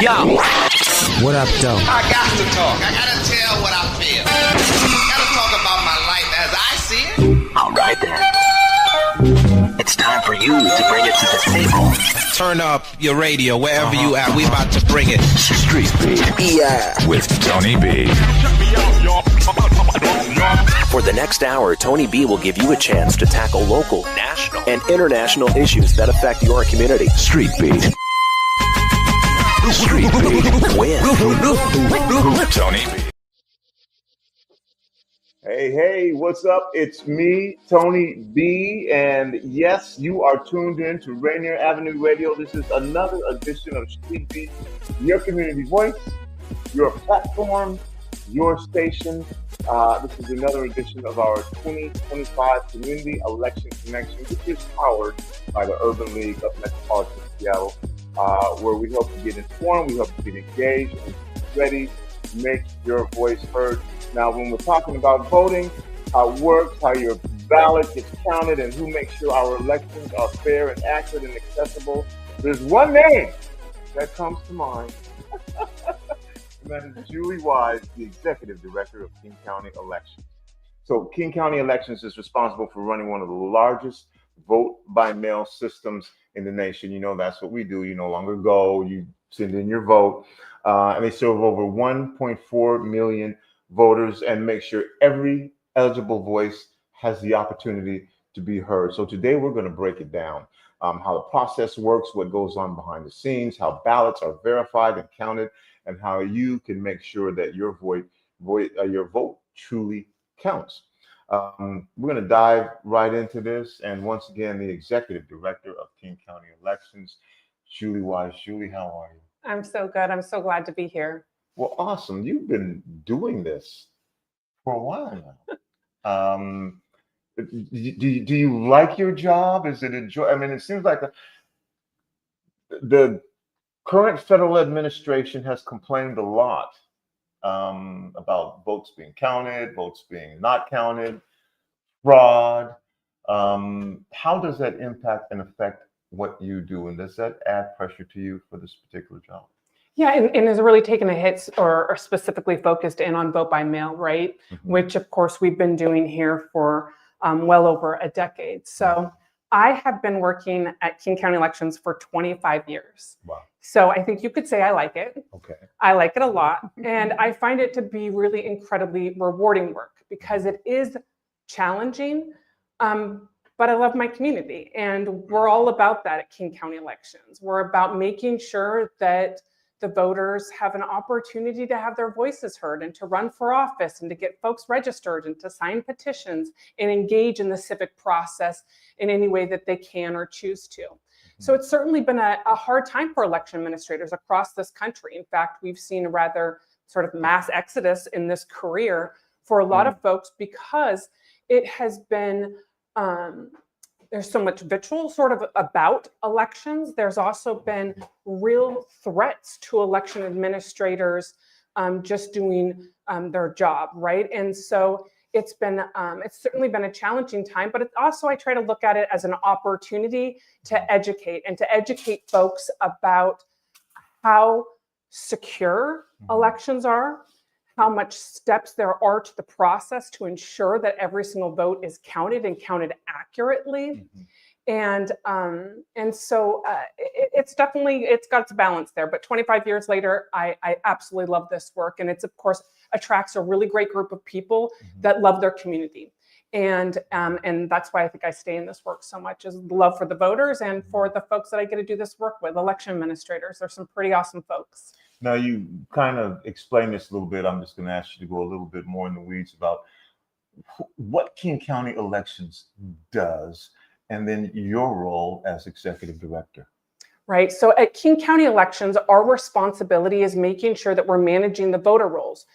Yo. What up, though? I got to talk. I got to tell what I feel. I got to talk about my life as I see it. All right, then. It's time for you to bring it to the table. Turn up your radio wherever you at. We about to bring it. Street Beat. Yeah. With Tony B. For the next hour, Tony B will give you a chance to tackle local, national, and international issues that affect your community. Street Beat. Street Beat with Tony B. Hey, what's up? It's me, Tony B, and yes, you are tuned in to Rainier Avenue Radio. This is another edition of Street Beat, your community voice, your platform, your station. This is another edition of our 2025 Community Election Connection, which is powered by the Urban League of Metropolitan Seattle, where we hope to get informed, we hope to get engaged, and ready to make your voice heard. Now, when we're talking about voting, how it works, how your ballot gets counted, and who makes sure our elections are fair and accurate and accessible, there's one name that comes to mind, and that is Julie Wise, the Executive Director of King County Elections. So King County Elections is responsible for running one of the largest vote-by-mail systems in the nation. You know, that's what we do. You no longer go, you send in your vote, and they serve over 1.4 million voters and make sure every eligible voice has the opportunity to be heard. So today we're going to break it down, how the process works, what goes on behind the scenes, how ballots are verified and counted, and how you can make sure that your vote truly counts. We're going to dive right into this. And once again, the Executive Director of King County Elections, Julie Wise. Julie, how are you? I'm so good. I'm so glad to be here. Well, awesome. You've been doing this for a while now. Do you like your job? Is it enjoy? I mean, it seems like the current federal administration has complained a lot about votes being counted, votes being not counted, fraud. How does that impact and affect what you do? And does that add pressure to you for this particular job? Yeah, and has really taken a hit or specifically focused in on vote by mail, right? Mm-hmm. Which, of course, we've been doing here for well over a decade. So I have been working at King County Elections for 25 years. Wow. So I think you could say I like it. Okay. I like it a lot. And I find it to be really incredibly rewarding work because it is challenging, but I love my community. And we're all about that at King County Elections. We're about making sure that the voters have an opportunity to have their voices heard and to run for office and to get folks registered and to sign petitions and engage in the civic process in any way that they can or choose to. Mm-hmm. So it's certainly been a hard time for election administrators across this country. In fact, we've seen a rather sort of mass exodus in this career for a lot of folks because it has been there's so much vitriol sort of about elections. There's also been real threats to election administrators just doing their job, right? And so it's certainly been a challenging time, but it's also, I try to look at it as an opportunity to educate folks about how secure elections are, how much steps there are to the process to ensure that every single vote is counted and counted accurately. Mm-hmm. And so it's got its balance there, but 25 years later, I absolutely love this work. And it's, of course, attracts a really great group of people that love their community. And that's why I think I stay in this work so much, is the love for the voters and for the folks that I get to do this work with, election administrators. There's some pretty awesome folks. Now, you kind of explained this a little bit. I'm just going to ask you to go a little bit more in the weeds about what King County Elections does, and then your role as executive director. Right. So at King County Elections, our responsibility is making sure that we're managing the voter rolls.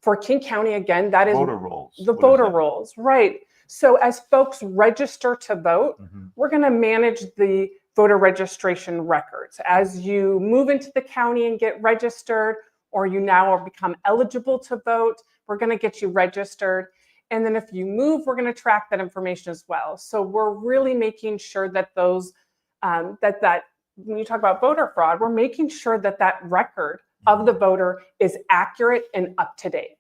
For King County, again, that is voter rolls. The voter rolls, right. So as folks register to vote, we're going to manage the voter registration records. As you move into the county and get registered, or you now become eligible to vote, we're going to get you registered. And then if you move, we're going to track that information as well. So we're really making sure that those that when you talk about voter fraud, we're making sure that that record of the voter is accurate and up to date.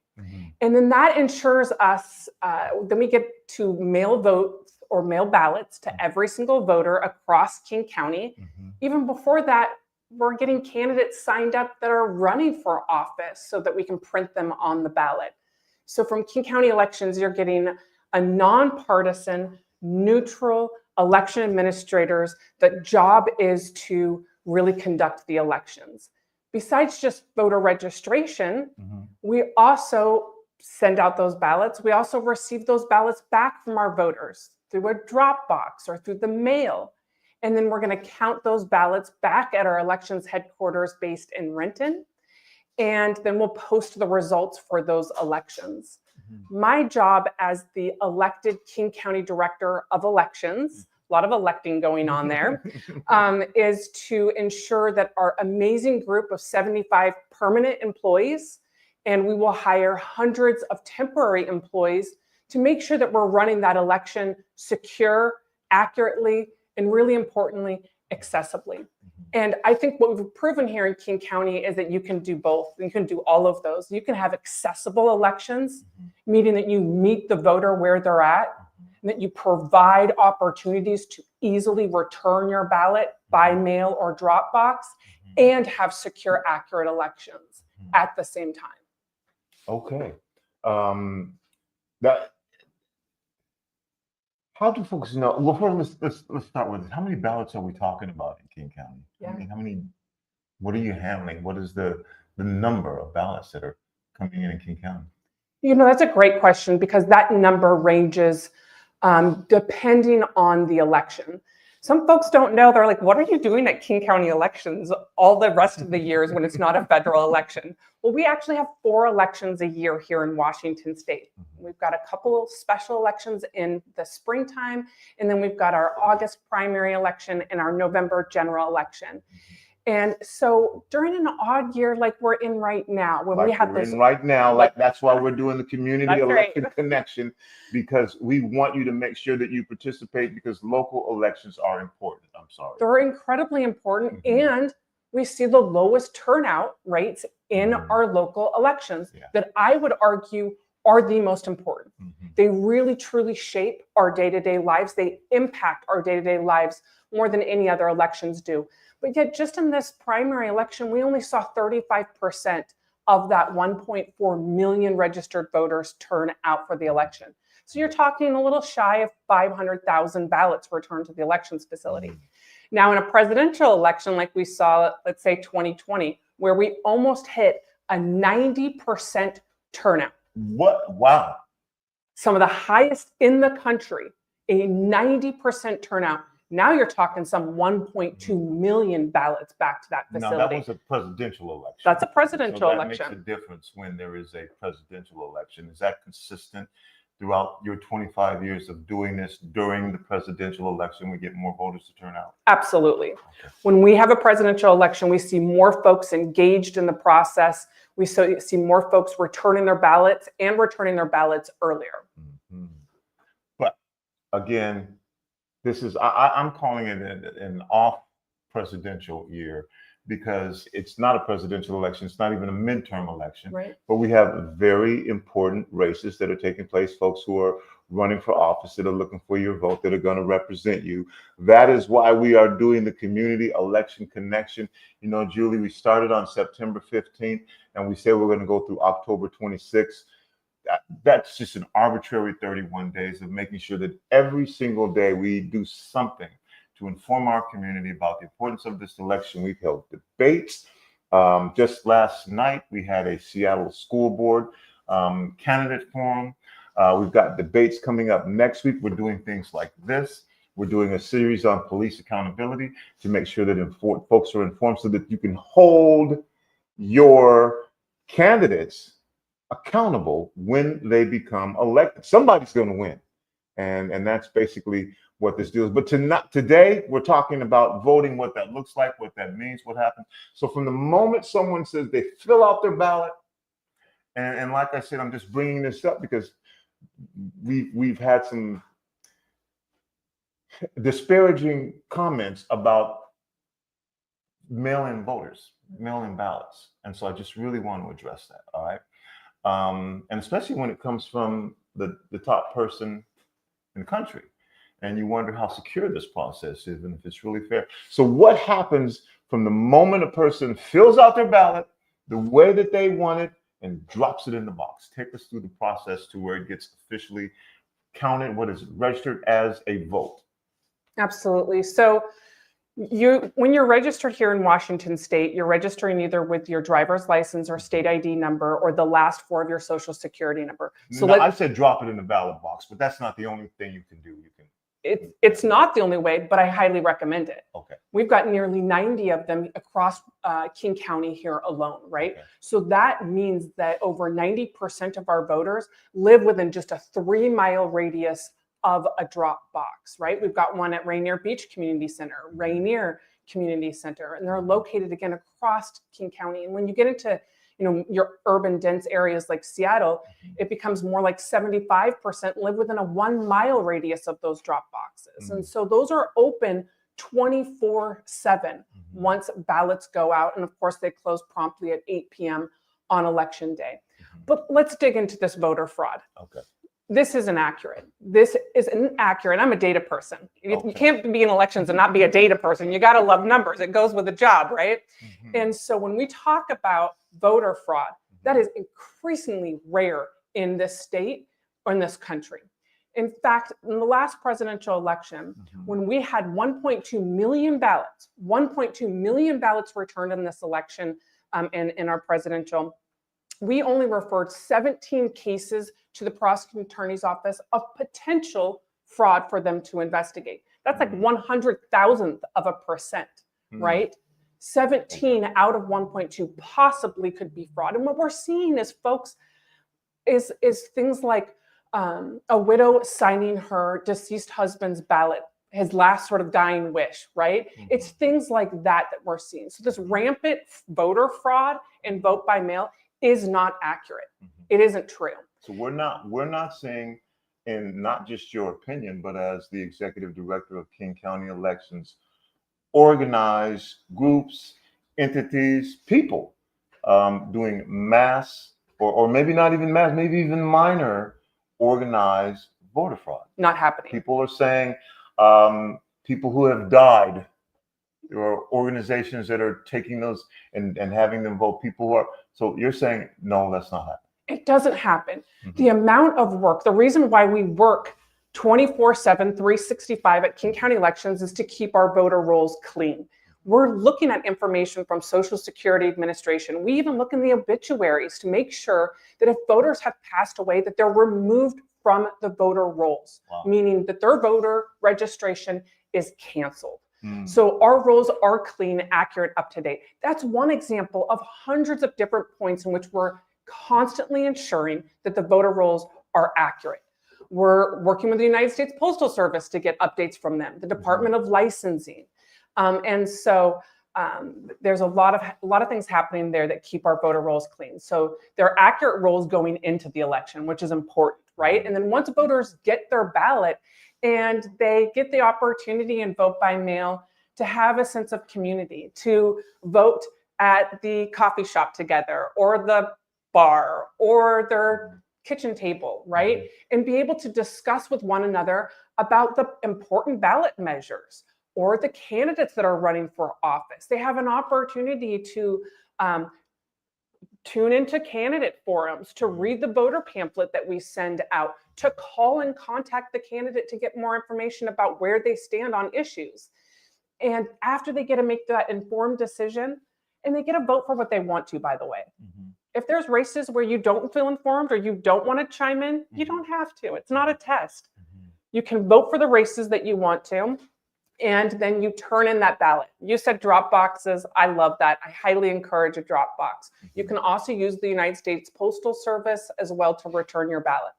And then that ensures us, then we get to mail votes or mail ballots to every single voter across King County. Even before that, we're getting candidates signed up that are running for office so that we can print them on the ballot. So from King County elections, you're getting a nonpartisan, neutral election administrators that job is to really conduct the elections. Besides just voter registration, we also send out those ballots. We also receive those ballots back from our voters through a drop box or through the mail. And then we're going to count those ballots back at our elections headquarters based in Renton. And then we'll post the results for those elections. My job as the elected King County Director of Elections, a lot of electing going on there, is to ensure that our amazing group of 75 permanent employees, and we will hire hundreds of temporary employees to make sure that we're running that election secure, accurately, and really importantly, accessibly. And I think what we've proven here in King County is that you can do both. You can do all of those. You can have accessible elections, meaning that you meet the voter where they're at, and that you provide opportunities to easily return your ballot by mail or drop box, and have secure, accurate elections at the same time. Okay. How do folks know? Well, first, let's start with it. How many ballots are we talking about in King County? Yeah. I mean, what are you handling? What is the number of ballots that are coming in King County? You know, that's a great question, because that number ranges depending on the election. Some folks don't know. They're like, what are you doing at King County elections all the rest of the years when it's not a federal election? Well, we actually have 4 elections a year here in Washington State. We've got a couple of special elections in the springtime, and then we've got our August primary election and our November general election. And so during an odd year like we're in right now, when we have this right now, like that's why we're doing the community election connection, because we want you to make sure that you participate, because local elections are important. I'm sorry. They're incredibly important, and we see the lowest turnout rates in our local elections that I would argue are the most important. They really truly shape our day-to-day lives. They impact our day-to-day lives more than any other elections do. But yet, just in this primary election, we only saw 35% of that 1.4 million registered voters turn out for the election. So you're talking a little shy of 500,000 ballots returned to the elections facility. Now, in a presidential election like we saw, let's say 2020, where we almost hit a 90% turnout. What? Wow. Some of the highest in the country, a 90% turnout. Now you're talking some 1.2 million ballots back to that facility. Now, that was a presidential election. That's a presidential that election. Makes a difference when there is a presidential election. Is that consistent throughout your 25 years of doing this? During the presidential election, we get more voters to turn out? Absolutely. Okay. When we have a presidential election, we see more folks engaged in the process. We see more folks returning their ballots and returning their ballots earlier. But again, this is, I'm calling it an off presidential year, because it's not a presidential election. It's not even a midterm election. Right. But we have very important races that are taking place, folks who are running for office, that are looking for your vote, that are going to represent you. That is why we are doing the community election connection. You know, Julie, we started on September 15th, and we say we're going to go through October 26th. That's just an arbitrary 31 days of making sure that every single day we do something to inform our community about the importance of this election. We've held debates. Just last night, we had a Seattle School Board candidate forum. We've got debates coming up next week. We're doing things like this. We're doing a series on police accountability to make sure that folks are informed, so that you can hold your candidates accountable when they become elected. Somebody's going to win. And that's basically what this deal is. But today, we're talking about voting, what that looks like, what that means, what happens. So from the moment someone says they fill out their ballot, and like I said, I'm just bringing this up because we've had some disparaging comments about mail-in voters, mail-in ballots. And so I just really want to address that, all right? And especially when it comes from the top person in the country. And you wonder how secure this process is and if it's really fair. So what happens from the moment a person fills out their ballot, the way that they want it, and drops it in the box? Take us through the process to where it gets officially counted, what is it, registered as a vote? Absolutely. So when you're registered here in Washington State, you're registering either with your driver's license or state ID number or the last four of your social security number. So I said drop it in the ballot box, but that's not the only thing you can do. It's not the only way, but I highly recommend it. Okay. We've got nearly 90 of them across King County here alone, right? Okay. So that means that over 90% of our voters live within just a 3-mile radius of a drop box, right? We've got one at Rainier Beach Community Center, Rainier Community Center, and they're located again across King County. And when you get into your urban dense areas like Seattle, it becomes more like 75% live within a 1-mile radius of those drop boxes. And so those are open 24/7 once ballots go out. And of course, they close promptly at 8 p.m. on election day. But let's dig into this voter fraud. Okay. This isn't accurate. This isn't accurate. I'm a data person. You can't be in elections and not be a data person. You got to love numbers. It goes with the job, right? And so when we talk about voter fraud, that is increasingly rare in this state or in this country. In fact, in the last presidential election, when we had 1.2 million ballots, 1.2 million ballots returned in this election in our presidential, we only referred 17 cases to the prosecuting attorney's office of potential fraud for them to investigate. That's like 100,000th of a percent, right? 17 out of 1.2 possibly could be fraud. And what we're seeing is is things like a widow signing her deceased husband's ballot, his last sort of dying wish, right? It's things like that we're seeing. So this rampant voter fraud and vote by mail is not accurate. It isn't true. So we're not saying, in not just your opinion, but as the executive director of King County Elections, organized groups, entities, people doing mass or maybe not even mass, maybe even minor organized voter fraud. Not happening. People are saying people who have died. There are organizations that are taking those and having them vote. People who are, so you're saying, no, that's not happening. It doesn't happen. The amount of work, the reason why we work 24/7, 365 at King County Elections is to keep our voter rolls clean. We're looking at information from Social Security Administration. We even look in the obituaries to make sure that if voters have passed away, that they're removed from the voter rolls, meaning that their voter registration is canceled. So our rolls are clean, accurate, up to date. That's one example of hundreds of different points in which we're constantly ensuring that the voter rolls are accurate. We're working with the United States Postal Service to get updates from them, the Department of Licensing. And so there's a lot of things happening there that keep our voter rolls clean. So they're accurate rolls going into the election, which is important, right? And then once voters get their ballot and they get the opportunity and vote by mail to have a sense of community, to vote at the coffee shop together or the bar or their kitchen table, right? And be able to discuss with one another about the important ballot measures or the candidates that are running for office. They have an opportunity to tune into candidate forums, to read the voter pamphlet that we send out, to call and contact the candidate to get more information about where they stand on issues. And after they get to make that informed decision, and they get to vote for what they want to, by the way. If there's races where you don't feel informed or you don't want to chime in, you don't have to. It's not a test. You can vote for the races that you want to, and then you turn in that ballot. You said drop boxes. I love that. I highly encourage a drop box. You can also use the United States Postal Service as well to return your ballot.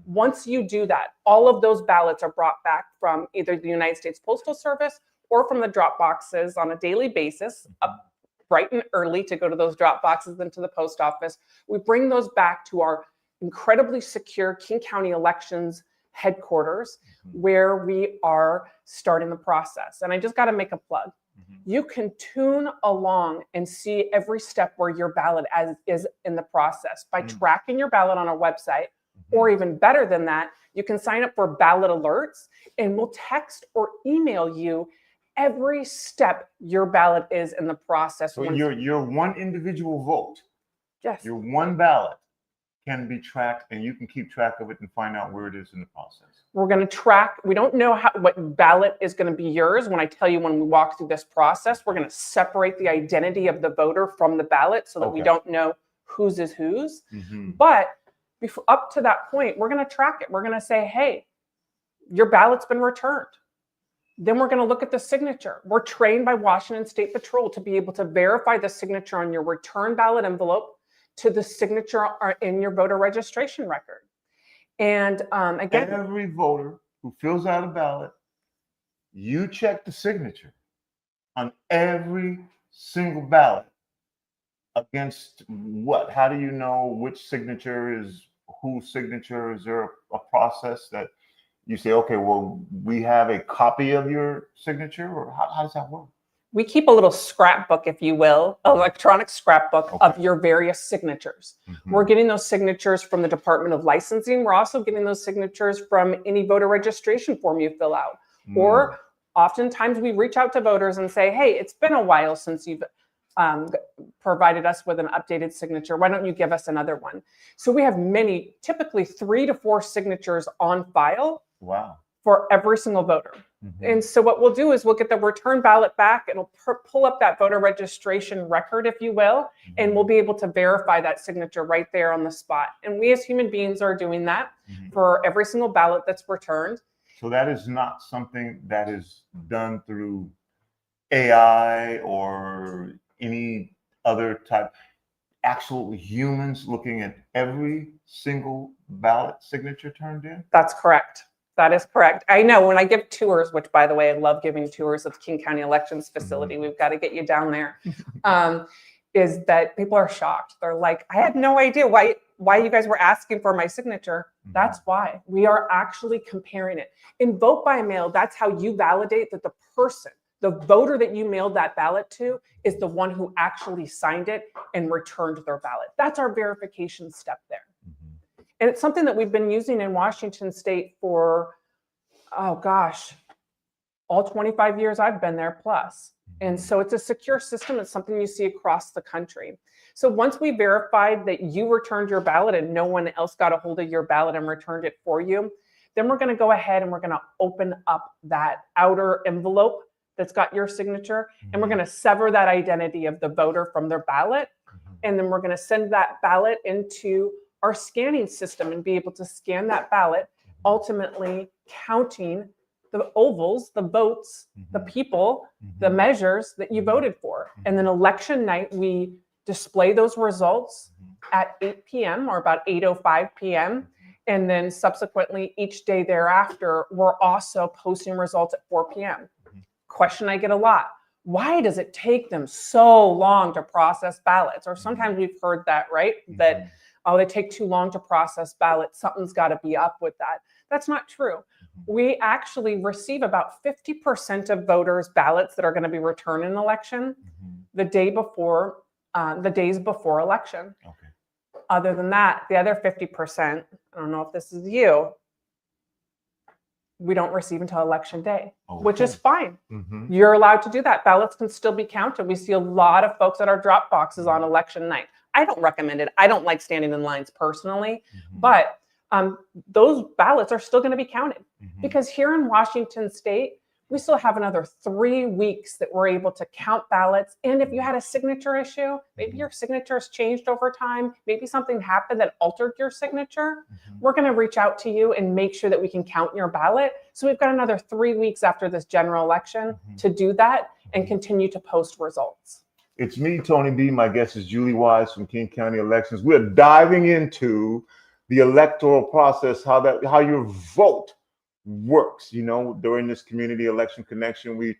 Once you do that, all of those ballots are brought back from either the United States Postal Service or from the drop boxes on a daily basis, up bright and early to go to those drop boxes and to the post office. We bring those back to our incredibly secure King County Elections headquarters where we are starting the process. And I just got to make a plug. you can tune along and see every step where your ballot is in the process by tracking your ballot on our website, or even better than that, you can sign up for ballot alerts and we'll text or email you every step your ballot is in the process. So your one individual vote, yes, your one ballot can be tracked, and you can keep track of it and find out where it is in the process. We're going to track. We don't know what ballot is going to be yours. When I tell you when we walk through this process, we're going to separate the identity of the voter from the ballot so that we don't know whose is whose. But up to that point, we're going to track it. We're going to say, hey, your ballot's been returned. Then we're going to look at the signature. We're trained by Washington State Patrol to be able to verify the signature on your return ballot envelope to the signature in your voter registration record. And again, every voter who fills out a ballot, you check the signature on every single ballot against what? How do you know which signature is whose signature? Is there a process that you say, okay, well, we have a copy of your signature, or how does that work? We keep a little scrapbook, if you will, electronic scrapbook of your various signatures. We're getting those signatures from the Department of Licensing. We're also getting those signatures from any voter registration form you fill out. Or oftentimes we reach out to voters and say, hey, it's been a while since you've provided us with an updated signature. Why don't you give us another one? So we have many, typically 3 to 4 signatures on file. Wow. For every single voter. And so what we'll do is we'll get the return ballot back. It'll pull up that voter registration record, if you will, and we'll be able to verify that signature right there on the spot. And we as human beings are doing that for every single ballot that's returned. So that is not something that is done through AI or any other type. Actual humans looking at every single ballot signature turned in? That's correct. That is correct. I know when I give tours, which by the way, I love giving tours of the King County Elections Facility. We've got to get you down there. Is that people are shocked. They're like, I had no idea why you guys were asking for my signature. That's why. We are actually comparing it. In vote by mail, that's how you validate that the person, the voter that you mailed that ballot to, is the one who actually signed it and returned their ballot. That's our verification step there. And it's something that we've been using in Washington State for, oh gosh, all 25 years I've been there plus. And so it's a secure system. It's something you see across the country. So once we verified that you returned your ballot and no one else got a hold of your ballot and returned it for you, then we're going to go ahead and we're going to open up that outer envelope that's got your signature, and we're going to sever that identity of the voter from their ballot. And then we're going to send that ballot into our scanning system and be able to scan that ballot, ultimately counting the ovals, the votes, the people, the measures that you voted for. And then election night, we display those results at 8 p.m. or about 8:05 p.m. And then subsequently each day thereafter, we're also posting results at 4 p.m. Question I get a lot: why does it take them so long to process ballots? Or sometimes we've heard that, right? That oh, they take too long to process ballots. Something's got to be up with that. That's not true. We actually receive about 50% of voters' ballots that are going to be returned in election the days before election. Okay. Other than that, the other 50%, I don't know if this is you, we don't receive until election day, which is fine. You're allowed to do that. Ballots can still be counted. We see a lot of folks at our drop boxes on election night. I don't recommend it. I don't like standing in lines personally, but those ballots are still going to be counted because here in Washington State, we still have another 3 weeks that we're able to count ballots. And if you had a signature issue, maybe your signature has changed over time, maybe something happened that altered your signature, we're going to reach out to you and make sure that we can count your ballot. So we've got another 3 weeks after this general election to do that and continue to post results. It's me, Tony B. My guest is Julie Wise from King County Elections. We're diving into the electoral process, how your vote works. You know, during this community election connection, we're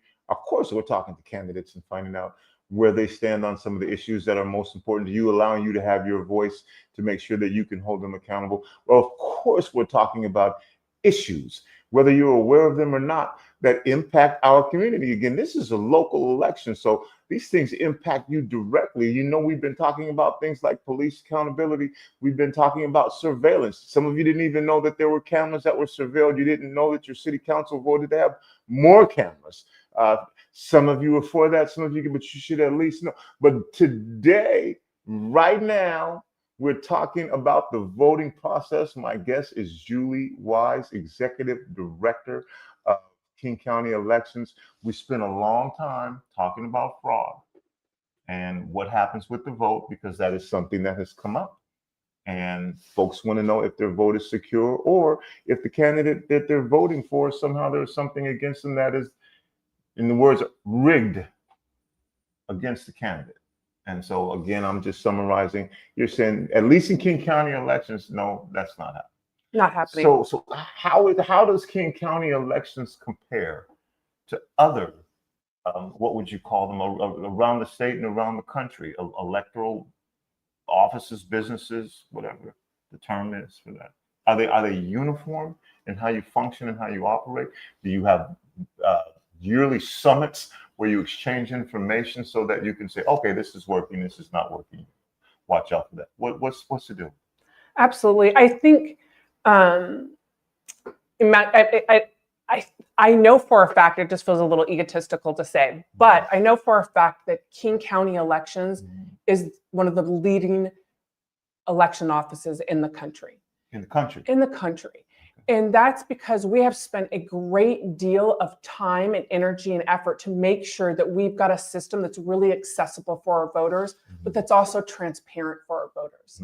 talking to candidates and finding out where they stand on some of the issues that are most important to you, allowing you to have your voice to make sure that you can hold them accountable. Well, of course, we're talking about issues, whether you're aware of them or not. that impact our community. Again, this is a local election, so these things impact you directly. You know, we've been talking about things like police accountability. We've been talking about surveillance. Some of you didn't even know that there were cameras that were surveilled. You didn't know that your city council voted to have more cameras. Some of you are for that, some of you, but you should at least know. But today, right now, we're talking about the voting process. My guest is Julie Wise, Executive Director of King County Elections. We spent a long time talking about fraud and what happens with the vote, because that is something that has come up. And folks want to know if their vote is secure, or if the candidate that they're voting for, somehow there's something against them that is, in the words, rigged against the candidate. And so, again, I'm just summarizing. You're saying, at least in King County elections, no, that's not happening. Not happening. So how does King County elections compare to other, what would you call them, around the state and around the country, electoral offices, businesses, whatever the term is for that? Are they uniform in how you function and how you operate? Do you have yearly summits where you exchange information so that you can say, okay, this is working, this is not working, watch out for that? What's the deal? Absolutely. I think I know for a fact, it just feels a little egotistical to say, but I know for a fact that King County Elections is one of the leading election offices in the country. In the country. In the country. And that's because we have spent a great deal of time and energy and effort to make sure that we've got a system that's really accessible for our voters, but that's also transparent for our voters.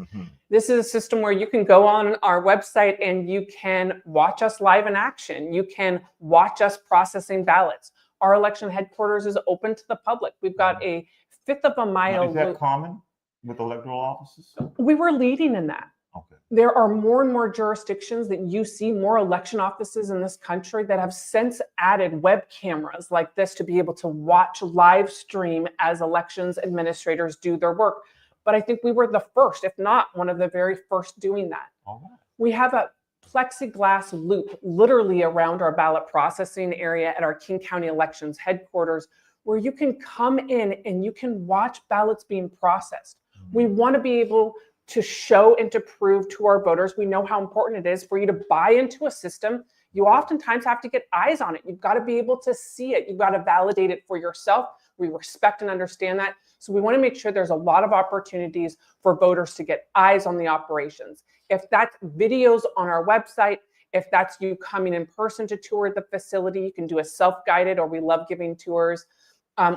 This is a system where you can go on our website and you can watch us live in action. You can watch us processing ballots. Our election headquarters is open to the public. We've got a fifth of a mile. Now, is that common with electoral offices? We were leading in that. Okay. There are more and more jurisdictions that you see, more election offices in this country that have since added web cameras like this to be able to watch live stream as elections administrators do their work. But I think we were the first, if not one of the very first, doing that. All right. We have a plexiglass loop literally around our ballot processing area at our King County Elections headquarters, where you can come in and you can watch ballots being processed. We want to be able to show and to prove to our voters, we know how important it is for you to buy into a system. You oftentimes have to get eyes on it. You've got to be able to see it. You've got to validate it for yourself. We respect and understand that. So we want to make sure there's a lot of opportunities for voters to get eyes on the operations. If that's videos on our website, if that's you coming in person to tour the facility, you can do a self-guided, or we love giving tours.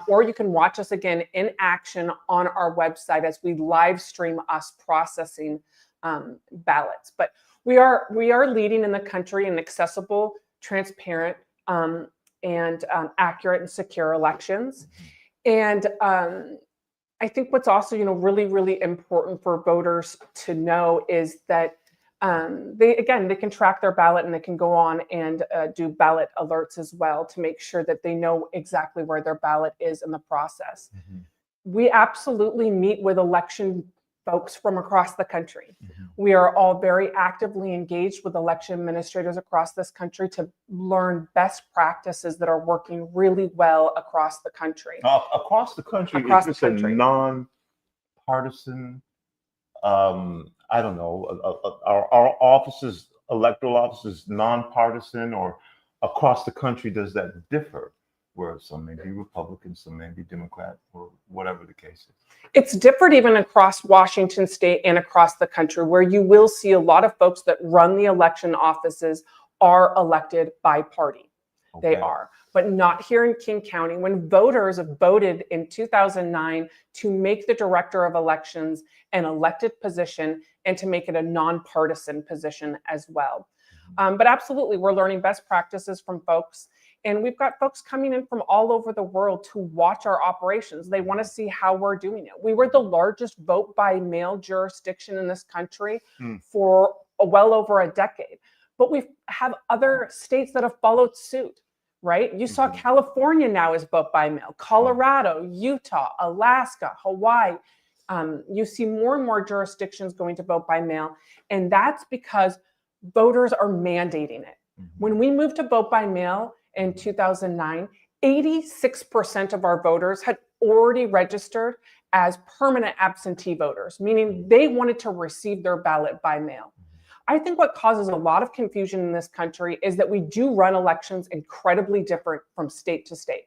Or you can watch us again in action on our website as we live stream us processing ballots. But we are leading in the country in accessible, transparent, and accurate and secure elections. And I think what's also really, really important for voters to know is that they can track their ballot, and they can go on and do ballot alerts as well to make sure that they know exactly where their ballot is in the process. We absolutely meet with election folks from across the country. We are all very actively engaged with election administrators across this country to learn best practices that are working really well across the country. Across the country, is this a non-partisan, I don't know, our offices, electoral offices, nonpartisan, or across the country, does that differ? Where some may be Republican, some may be Democrat, or whatever the case is. It's different even across Washington state and across the country, where you will see a lot of folks that run the election offices are elected by party. Okay. They are, but not here in King County. When voters voted in 2009 to make the director of elections an elected position and to make it a nonpartisan position as well. But absolutely, we're learning best practices from folks. And we've got folks coming in from all over the world to watch our operations. They want to see how we're doing it. We were the largest vote by mail jurisdiction in this country for well over a decade. But we have other states that have followed suit, right? You saw California now is vote by mail, Colorado, Utah, Alaska, Hawaii. You see more and more jurisdictions going to vote by mail. And that's because voters are mandating it. When we moved to vote by mail, in 2009, 86% of our voters had already registered as permanent absentee voters, meaning they wanted to receive their ballot by mail. I think what causes a lot of confusion in this country is that we do run elections incredibly different from state to state.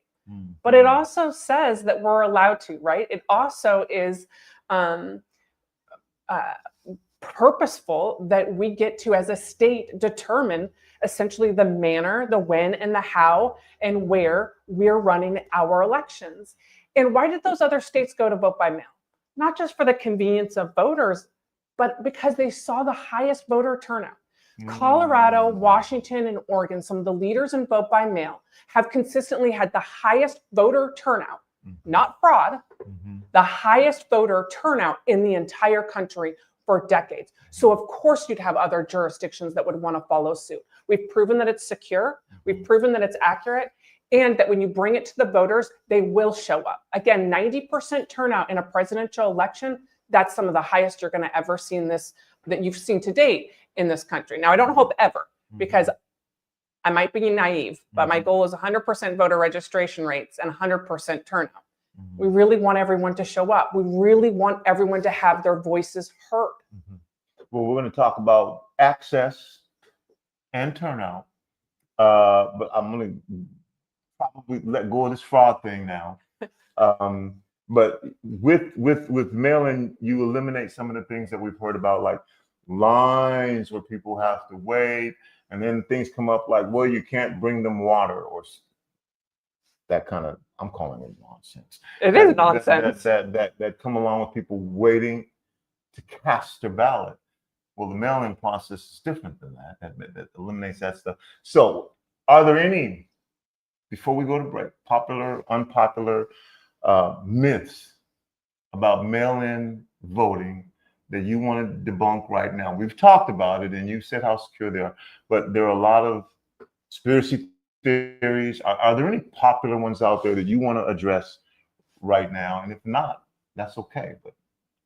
But it also says that we're allowed to, right? It also is purposeful that we get to, as a state, determine essentially the manner, the when, and the how, and where we're running our elections. And why did those other states go to vote by mail? Not just for the convenience of voters, but because they saw the highest voter turnout. Colorado, Washington, and Oregon, some of the leaders in vote by mail, have consistently had the highest voter turnout, not fraud, the highest voter turnout in the entire country for decades. So of course you'd have other jurisdictions that would want to follow suit. We've proven that it's secure, we've proven that it's accurate, and that when you bring it to the voters, they will show up. Again, 90% turnout in a presidential election, that's some of the highest you're going to ever see in this, that you've seen to date in this country. Now, I don't hope ever, because I might be naive, but my goal is 100% voter registration rates and 100% turnout. We really want everyone to show up. We really want everyone to have their voices heard. Well, we're going to talk about access and turnout, but I'm going to probably let go of this fraud thing now. But with mail-in, you eliminate some of the things that we've heard about, like lines where people have to wait, and then things come up like, well, you can't bring them water, or that kind of, I'm calling it nonsense. It is nonsense. That come along with people waiting to cast their ballot. Well, the mail-in process is different than that. That eliminates that stuff. So are there any, before we go to break, popular, unpopular myths about mail-in voting that you want to debunk right now? We've talked about it, and you said how secure they are, but there are a lot of conspiracy theories. Are there any popular ones out there that you want to address right now? And if not, that's okay. But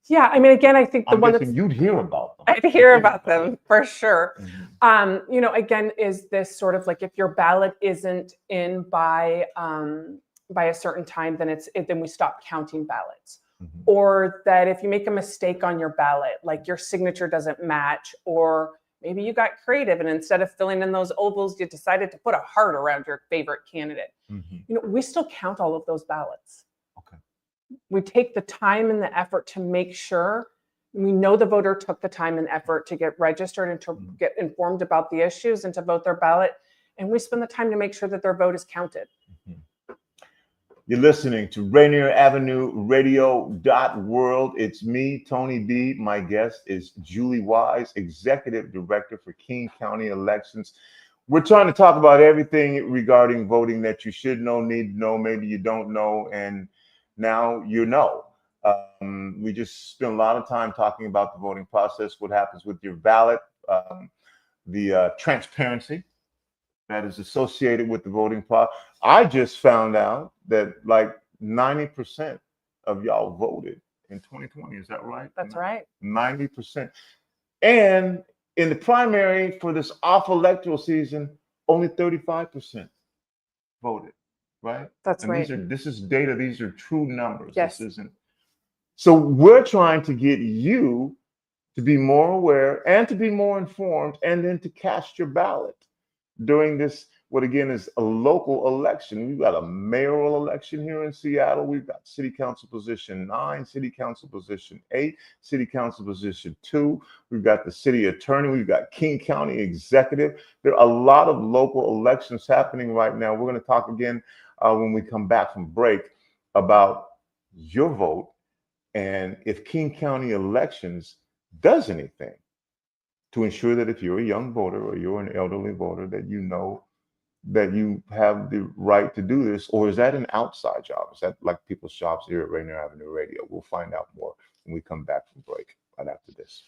yeah, I mean, again, I think the one that you'd hear about them. I'd hear about them for sure. You know, again, is this sort of like, if your ballot isn't in by a certain time, then we stop counting ballots. Or that if you make a mistake on your ballot, like your signature doesn't match, or maybe you got creative and instead of filling in those ovals, you decided to put a heart around your favorite candidate. You know, we still count all of those ballots. Okay. We take the time and the effort to make sure we know the voter took the time and effort to get registered and to get informed about the issues and to vote their ballot. And we spend the time to make sure that their vote is counted. You're listening to Rainier Avenue Radio.world. It's me, Tony B. My guest is Julie Wise, Executive Director for King County Elections. We're trying to talk about everything regarding voting that you should know, need to know, maybe you don't know, and now you know. We just spent a lot of time talking about the voting process, what happens with your ballot, the transparency that is associated with the voting process. I just found out that like 90% of y'all voted in 2020. Is that right? That's right. 90%. And in the primary for this off electoral season, only 35% voted, right? That's and right. This is data. These are true numbers. Yes. This isn't. So we're trying to get you to be more aware and to be more informed, and then to cast your ballot during this, what again is a local election. We've got a mayoral election here in Seattle. We've got city council position 9, city council position 8, city council position 2. We've got the city attorney. We've got King County executive. There are a lot of local elections happening right now. We're going to talk again when we come back from break about your vote and if King County Elections does anything to ensure that if you're a young voter or you're an elderly voter, that you know that you have the right to do this, or is that an outside job? Is that like people's jobs here at Rainier Avenue Radio? We'll find out more when we come back from break right after this.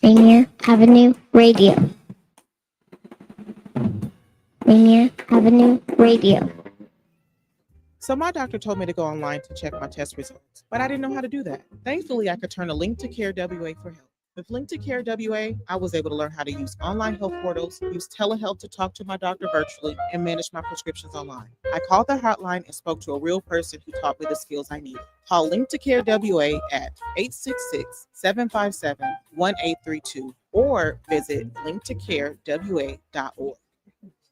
Rainier Avenue Radio. Rainier Avenue Radio. So my doctor told me to go online to check my test results, but I didn't know how to do that. Thankfully, I could turn to Link to Care WA for help. With Link to Care WA, I was able to learn how to use online health portals, use telehealth to talk to my doctor virtually, and manage my prescriptions online. I called the hotline and spoke to a real person who taught me the skills I needed. Call Link to Care WA at 866-757-1832 or visit linktocarewa.org.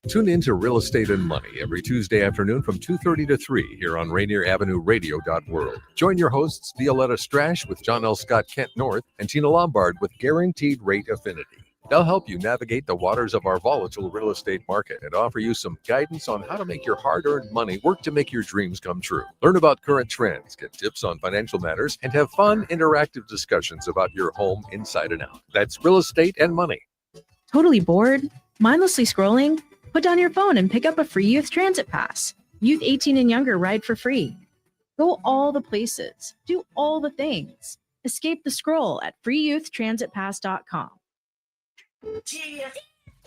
Tune in to Real Estate and Money every Tuesday afternoon from 2:30 to 3 here on Rainier Avenue Radio.world. Join your hosts Violetta Strash with John L. Scott Kent North and Tina Lombard with Guaranteed Rate Affinity. They'll help you navigate the waters of our volatile real estate market and offer you some guidance on how to make your hard-earned money work to make your dreams come true. Learn about current trends, get tips on financial matters, and have fun, interactive discussions about your home inside and out. That's Real Estate and Money. Totally bored? Mindlessly scrolling? Put down your phone and pick up a free youth transit pass. Youth 18 and younger ride for free. Go all the places. Do all the things. Escape the scroll at freeyouthtransitpass.com. Hey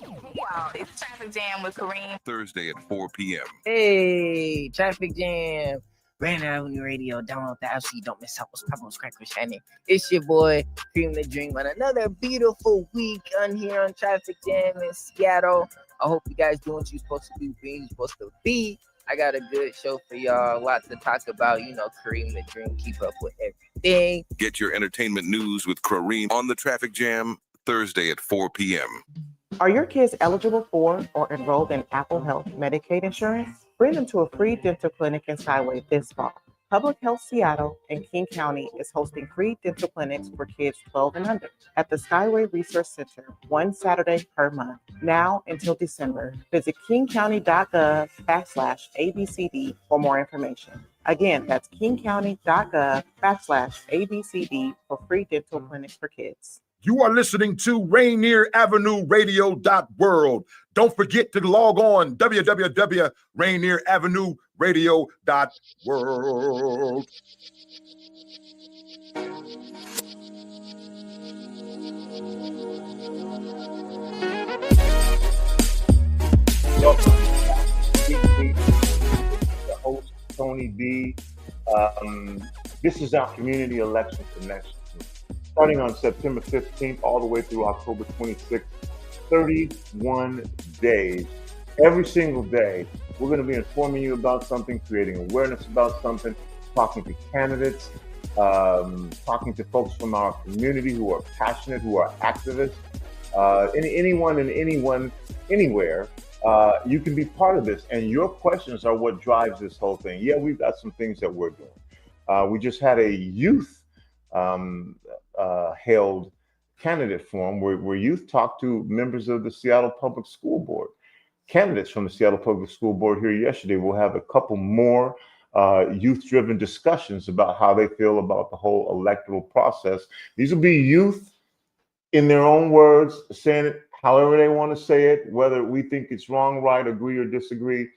y'all, it's Traffic Jam with Kareem. Thursday at 4 p.m. Hey, Traffic Jam. Rainier Avenue Radio. Download the app so you don't miss out what's popping with Crack with Shiny. It's your boy, Cream the Dream, on another beautiful week on here on Traffic Jam in Seattle. I hope you guys doing what you're supposed to do, being you're supposed to be. I got a good show for y'all. A lot to talk about. Kareem the Dream, keep up with everything. Get your entertainment news with Kareem on the Traffic Jam, Thursday at 4 p.m. Are your kids eligible for or enrolled in Apple Health Medicaid insurance? Bring them to a free dental clinic in Skyway this fall. Public Health Seattle and King County is hosting free dental clinics for kids 12 and under at the Skyway Resource Center one Saturday per month. Now until December, visit kingcounty.gov/ABCD for more information. Again, that's kingcounty.gov/ABCD for free dental clinics for kids. You are listening to Rainier Avenue Radio.world. Don't forget to log on www.rainieravenue Radio.world. Welcome. The host, Tony B. This is our Community Election Connection. Starting on September 15th all the way through October 26th, 31 days. Every single day, we're going to be informing you about something, creating awareness about something, talking to candidates, talking to folks from our community who are passionate, who are activists. Anyone and anyone, anywhere, you can be part of this. And your questions are what drives this whole thing. Yeah, we've got some things that we're doing. We just had a youth held candidate forum where youth talked to members of the Seattle Public School Board. Candidates from the Seattle Public School Board here yesterday. We'll have a couple more youth-driven discussions about how they feel about the whole electoral process. These will be youth in their own words, saying it however they want to say it, whether we think it's wrong, right, agree or disagree.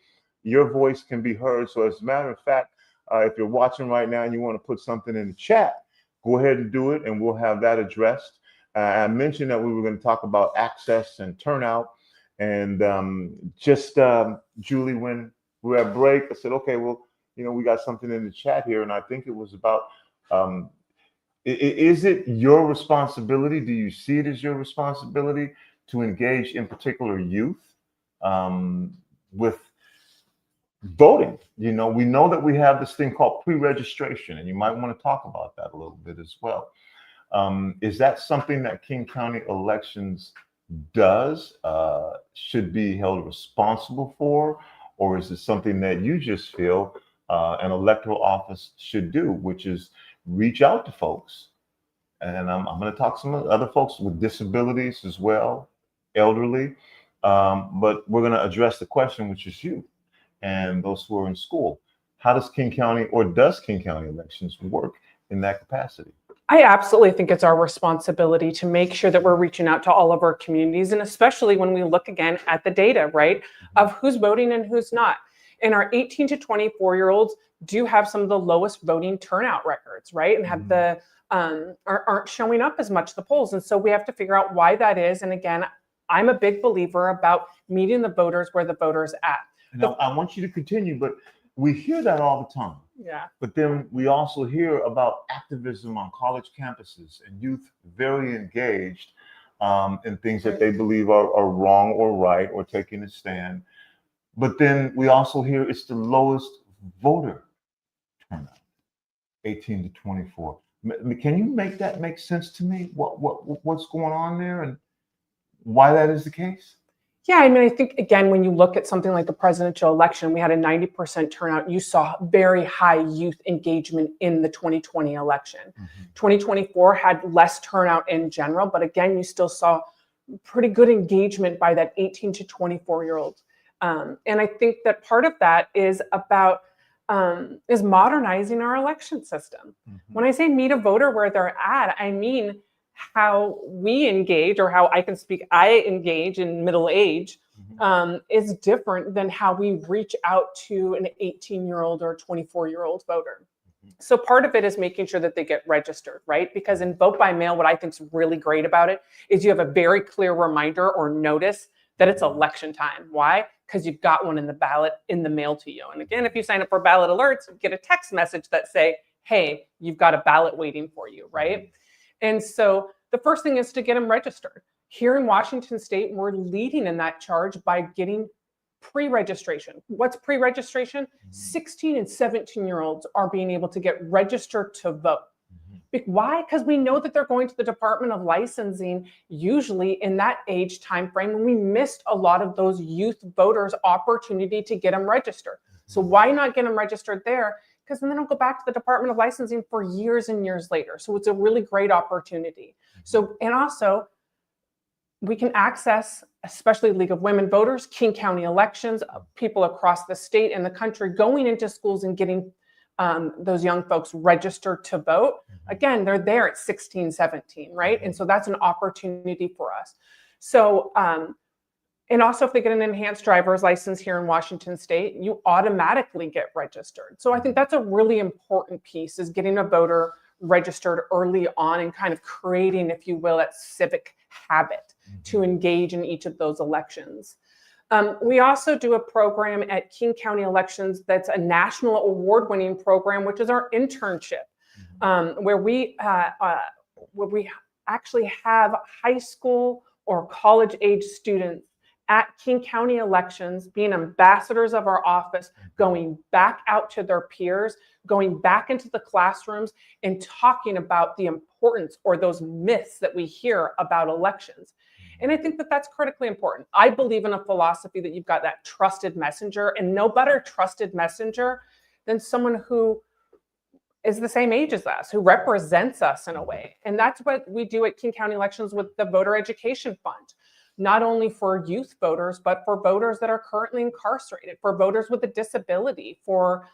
Your voice can be heard. So as a matter of fact, if you're watching right now and you want to put something in the chat, go ahead and do it, and we'll have that addressed. I mentioned that we were going to talk about access and turnout. And Julie, when we were at break, I said, okay, well, we got something in the chat here. And I think it was about, is it your responsibility? Do you see it as your responsibility to engage in particular youth with voting? We know that we have this thing called pre-registration, and you might want to talk about that a little bit as well. Is that something that King County Elections does, should be held responsible for, or is it something that you just feel an electoral office should do, which is reach out to folks? And I'm going to talk to some other folks with disabilities as well, elderly, but we're going to address the question, which is you and those who are in school. How does King County, or does King County Elections work in that capacity? I absolutely think it's our responsibility to make sure that we're reaching out to all of our communities, and especially when we look again at the data, right, of who's voting and who's not. In our 18 to 24-year-olds, do have some of the lowest voting turnout records, right? And have the aren't showing up as much at the polls. And so we have to figure out why that is. And again, I'm a big believer about meeting the voters where the voters at. Now, I want you to continue, but we hear that all the time. Yeah. But then we also hear about activism on college campuses and youth very engaged in things that they believe are wrong or right, or taking a stand. But then we also hear it's the lowest voter turnout, 18 to 24. Can you make that make sense to me? What's going on there and why that is the case? Yeah, I mean, I think, again, when you look at something like the presidential election, we had a 90% turnout. You saw very high youth engagement in the 2020 election. 2024 had less turnout in general, but again, you still saw pretty good engagement by that 18 to 24-year-old. And I think that part of that is about is modernizing our election system. When I say meet a voter where they're at, I mean how we engage, or how I engage in middle age is different than how we reach out to an 18-year-old or 24-year-old voter. So part of it is making sure that they get registered, right? Because in vote by mail, what I think is really great about it is you have a very clear reminder or notice that it's election time. Why? Because you've got one in the ballot in the mail to you. And again, if you sign up for ballot alerts, you get a text message that say, hey, you've got a ballot waiting for you, right? And so the first thing is to get them registered. Here in Washington State, we're leading in that charge by getting pre-registration. What's pre-registration? 16 and 17-year-olds are being able to get registered to vote. Why? Because we know that they're going to the Department of Licensing usually in that age time frame, and we missed a lot of those youth voters' opportunity to get them registered. So why not get them registered there? Because then they'll go back to the Department of Licensing for years and years later. So it's a really great opportunity. So, and also we can access, especially League of Women Voters, King County elections, people across the state and the country going into schools and getting those young folks registered to vote. Again, they're there at 16, 17, right? And so that's an opportunity for us. So, and also if they get an enhanced driver's license here in Washington State, you automatically get registered. So I think that's a really important piece, is getting a voter registered early on and kind of creating, if you will, that civic habit to engage in each of those elections. We also do a program at King County Elections that's a national award-winning program, which is our internship, where we actually have high school or college-age students at King County Elections being ambassadors of our office, going back out to their peers, going back into the classrooms and talking about the importance or those myths that we hear about elections. And I think that that's critically important. I believe in a philosophy that you've got that trusted messenger, and no better trusted messenger than someone who is the same age as us, who represents us in a way. And that's what we do at King County Elections with the Voter Education Fund, not only for youth voters, but for voters that are currently incarcerated, for voters with a disability, for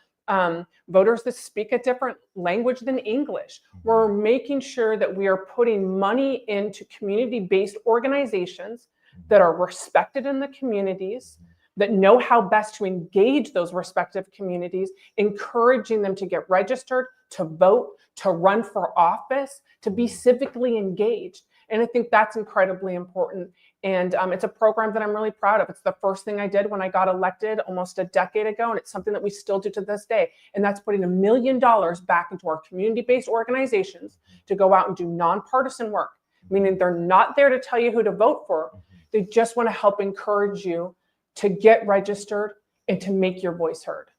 voters that speak a different language than English. We're making sure that we are putting money into community-based organizations that are respected in the communities, that know how best to engage those respective communities, encouraging them to get registered, to vote, to run for office, to be civically engaged. And I think that's incredibly important. And it's a program that I'm really proud of. It's the first thing I did when I got elected almost a decade ago. And it's something that we still do to this day. And that's putting $1 million back into our community-based organizations to go out and do nonpartisan work, meaning they're not there to tell you who to vote for. They just want to help encourage you to get registered and to make your voice heard.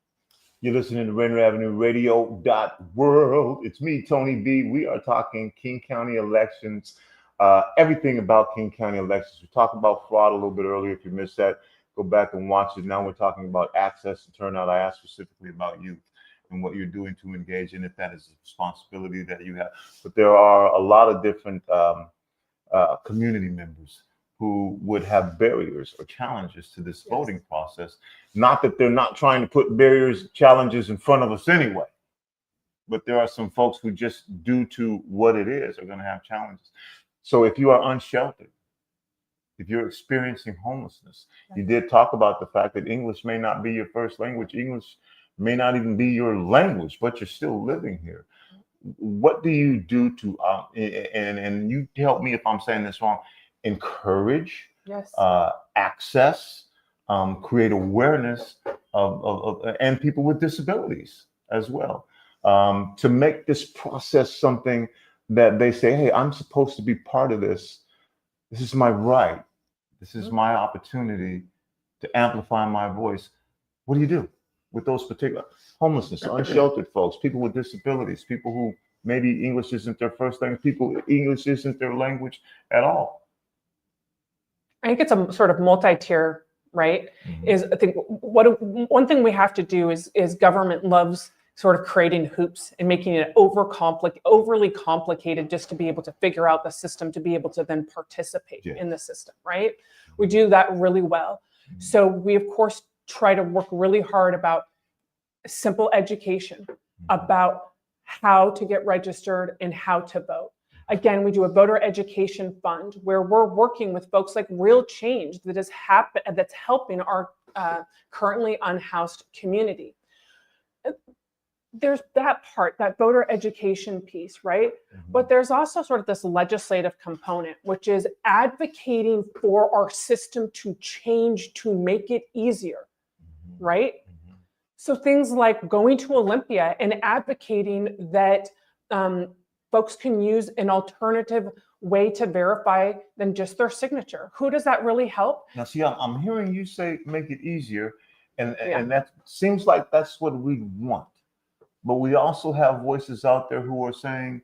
You're listening to Rainier Avenue Radio.world. It's me, Tony B. We are talking King County elections. Everything about King County elections. We talked about fraud a little bit earlier. If you missed that, go back and watch it. Now we're talking about access and turnout. I asked specifically about youth and what you're doing to engage, and if that is a responsibility that you have. But there are a lot of different community members who would have barriers or challenges to this voting process. Not that they're not trying to put barriers, challenges in front of us anyway, but there are some folks who just, due to what it is, are going to have challenges. So if you are unsheltered, if you're experiencing homelessness, you did talk about the fact that English may not be your first language. English may not even be your language, but you're still living here. What do you do to, and you help me if I'm saying this wrong, encourage Yes. access, create awareness of and people with disabilities as well, to make this process something that they say, hey, I'm supposed to be part of this. This is my right. This is my opportunity to amplify my voice. What do you do with those particular homelessness, unsheltered folks, people with disabilities, people who maybe English isn't their first language, people English isn't their language at all? I think it's a sort of multi-tier, right? Is I think one thing we have to do is government loves sort of creating hoops and making it overly complicated just to be able to figure out the system, to be able to then participate in the system, right? We do that really well. So we of course try to work really hard about simple education, about how to get registered and how to vote. Again, we do a voter education fund where we're working with folks like Real Change that's helping our currently unhoused community. There's that part, that voter education piece, right? But there's also sort of this legislative component, which is advocating for our system to change, to make it easier, right? So things like going to Olympia and advocating that folks can use an alternative way to verify than just their signature. Who does that really help? Now, see, I'm hearing you say make it easier, and that seems like that's what we want. But we also have voices out there who are saying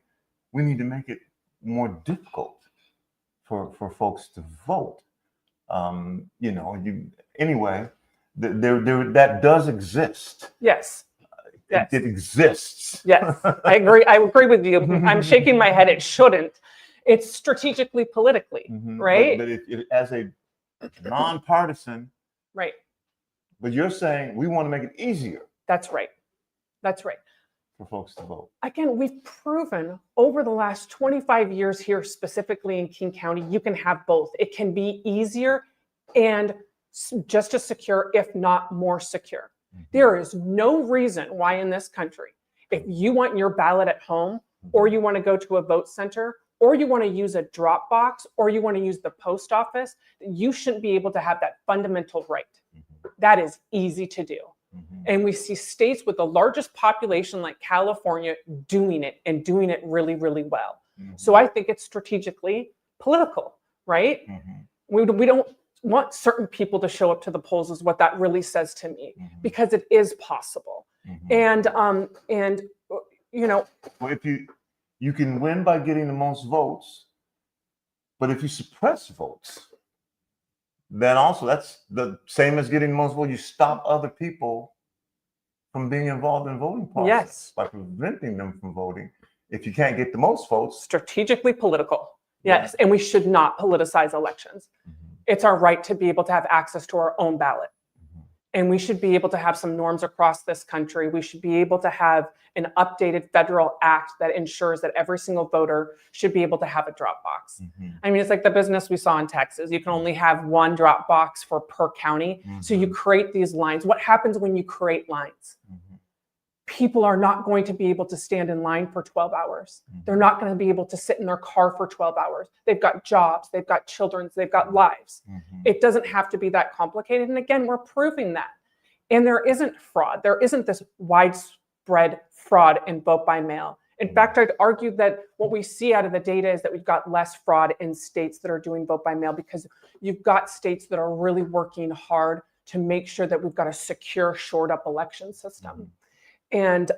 we need to make it more difficult for folks to vote. Anyway, that does exist. Yes. Yes. It exists. Yes, I agree. I agree with you. I'm shaking my head. It shouldn't. It's strategically, politically, right? But as a nonpartisan, right. But you're saying we want to make it easier. That's right. That's right. For folks to vote. Again, we've proven over the last 25 years here, specifically in King County, you can have both. It can be easier and just as secure, if not more secure. There is no reason why in this country, if you want your ballot at home, or you want to go to a vote center, or you want to use a drop box, or you want to use the post office, you shouldn't be able to have that fundamental right. That is easy to do. And we see states with the largest population like California doing it and doing it really, really well. So I think it's strategically political, right? We don't want certain people to show up to the polls is what that really says to me, because it is possible. And well, if you can win by getting the most votes, but if you suppress votes, then also that's the same as getting the most votes. You stop other people from being involved in voting process by preventing them from voting. If you can't get the most votes, strategically political. Yes, and we should not politicize elections. It's our right to be able to have access to our own ballot. And we should be able to have some norms across this country. We should be able to have an updated federal act that ensures that every single voter should be able to have a drop box. I mean, it's like the business we saw in Texas. You can only have one drop box per county. So you create these lines. What happens when you create lines? People are not going to be able to stand in line for 12 hours. They're not going to be able to sit in their car for 12 hours. They've got jobs, they've got children, they've got lives. It doesn't have to be that complicated. And again, we're proving that. And there isn't fraud. There isn't this widespread fraud in vote by mail. In fact, I'd argue that what we see out of the data is that we've got less fraud in states that are doing vote by mail, because you've got states that are really working hard to make sure that we've got a secure, shored up election system. And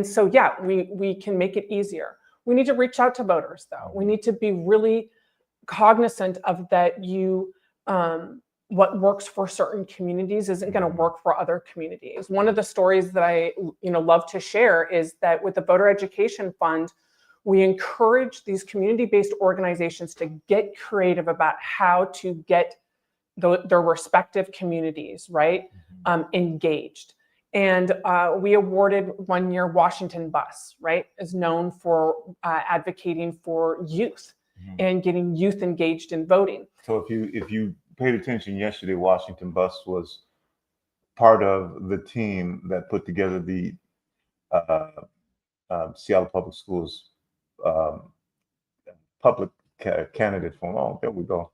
so, yeah, we can make it easier. We need to reach out to voters, though. We need to be really cognizant of that. What works for certain communities isn't going to work for other communities. One of the stories that I love to share is that with the Voter Education Fund, we encourage these community-based organizations to get creative about how to get their respective communities, right, engaged. And we awarded one year Washington Bus, right, is known for advocating for youth and getting youth engaged in voting. So if you paid attention yesterday, Washington Bus was part of the team that put together the Seattle Public Schools public candidate form. Oh, there we go.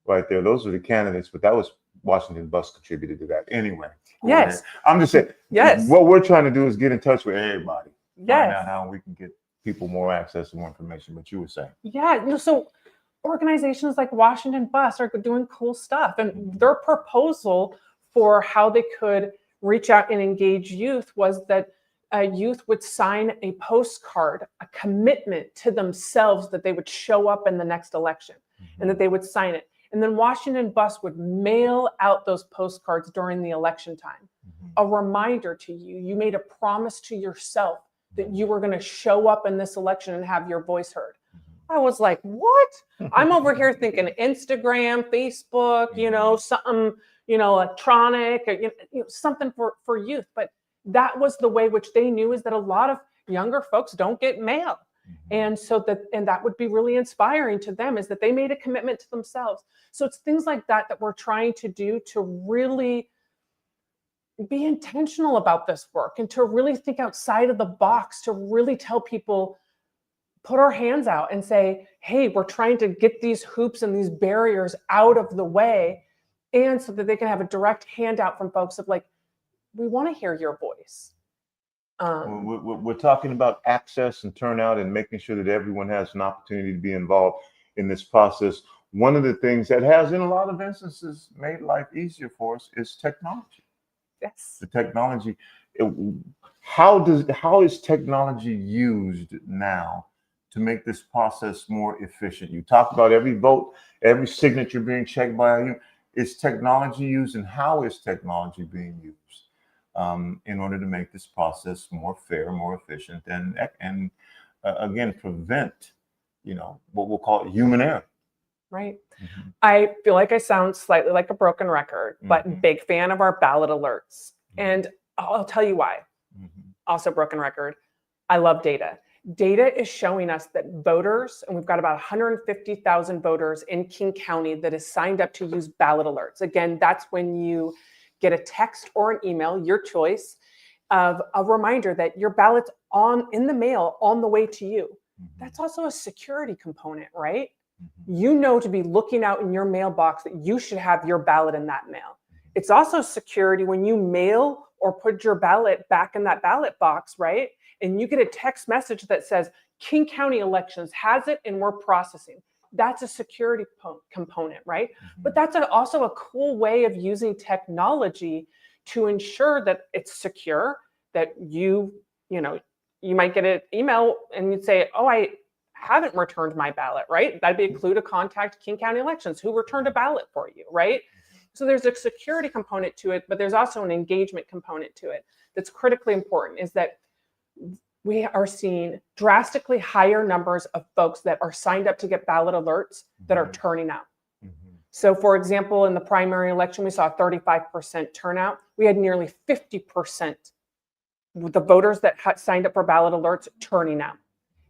Right there. Those were the candidates, but that was Washington Bus contributed to that. Anyway. Yes. I'm just saying, yes. What we're trying to do is get in touch with everybody. Yes. Find out how we can get people more access to more information. But you were saying. Yeah. So organizations like Washington Bus are doing cool stuff. And their proposal for how they could reach out and engage youth was that youth would sign a postcard, a commitment to themselves that they would show up in the next election and that they would sign it. And then Washington Bus would mail out those postcards during the election time. A reminder to you, you made a promise to yourself that you were going to show up in this election and have your voice heard. I was like, what? I'm over here thinking Instagram, Facebook, something, electronic, something for youth. But that was the way which they knew is that a lot of younger folks don't get mail. And so that would be really inspiring to them is that they made a commitment to themselves. So it's things like that we're trying to do to really be intentional about this work and to really think outside of the box, to really tell people, put our hands out and say, hey, we're trying to get these hoops and these barriers out of the way. And so that they can have a direct handout from folks of like, we want to hear your voice. We're talking about access and turnout and making sure that everyone has an opportunity to be involved in this process. One of the things that has, in a lot of instances, made life easier for us is technology. Yes. The technology. How is technology used now to make this process more efficient? You talked about every vote, every signature being checked by you. Is technology used, and how is technology being used in order to make this process more fair, more efficient, and again prevent, what we'll call human error? Right. I feel like I sound slightly like a broken record, but big fan of our ballot alerts, and I'll tell you why. Also, broken record. I love data. Data is showing us that voters, and we've got about 150,000 voters in King County that is signed up to use ballot alerts. Again, that's when you get a text or an email, your choice, of a reminder that your ballot's in the mail on the way to you. That's also a security component, right? To be looking out in your mailbox that you should have your ballot in that mail. It's also security when you mail or put your ballot back in that ballot box, right? And you get a text message that says, King County Elections has it and we're processing. That's a security component, right? But that's also a cool way of using technology to ensure that it's secure, that you might get an email and you'd say, oh, I haven't returned my ballot, right? That'd be a clue to contact King County Elections, who returned a ballot for you, right? So there's a security component to it, but there's also an engagement component to it that's critically important, is that we are seeing drastically higher numbers of folks that are signed up to get ballot alerts that are turning out. So for example, in the primary election, we saw a 35% turnout. We had nearly 50% with the voters that signed up for ballot alerts turning out.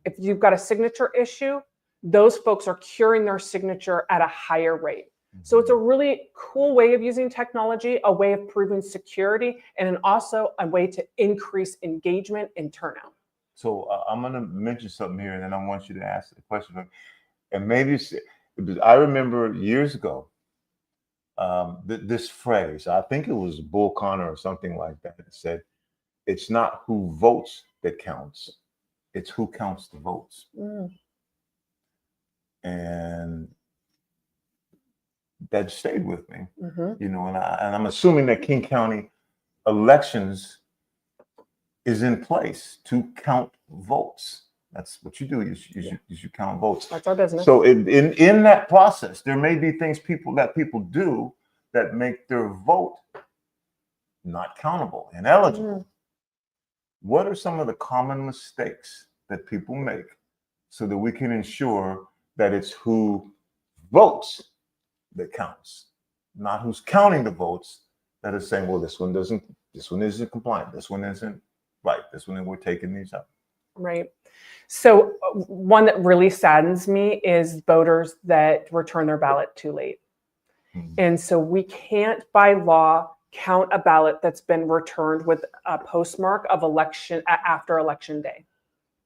If you've got a signature issue, those folks are curing their signature at a higher rate. So it's a really cool way of using technology, a way of proving security, and also a way to increase engagement and turnout. So I'm going to mention something here, and then I want you to ask the question. And maybe I remember years ago, this phrase, I think it was Bull Connor or something like that, that said, it's not who votes that counts, it's who counts the votes. And that stayed with me, and I'm assuming that King County Elections is in place to count votes. That's what you do. You count votes. That's our business. So in that process, there may be things people do that make their vote not countable, ineligible. What are some of the common mistakes that people make so that we can ensure that it's who votes that counts, not who's counting the votes that is saying, well, this one isn't compliant, this one isn't right, this one we're taking these up. Right. So one that really saddens me is voters that return their ballot too late. And so we can't by law count a ballot that's been returned with a postmark of election after election day,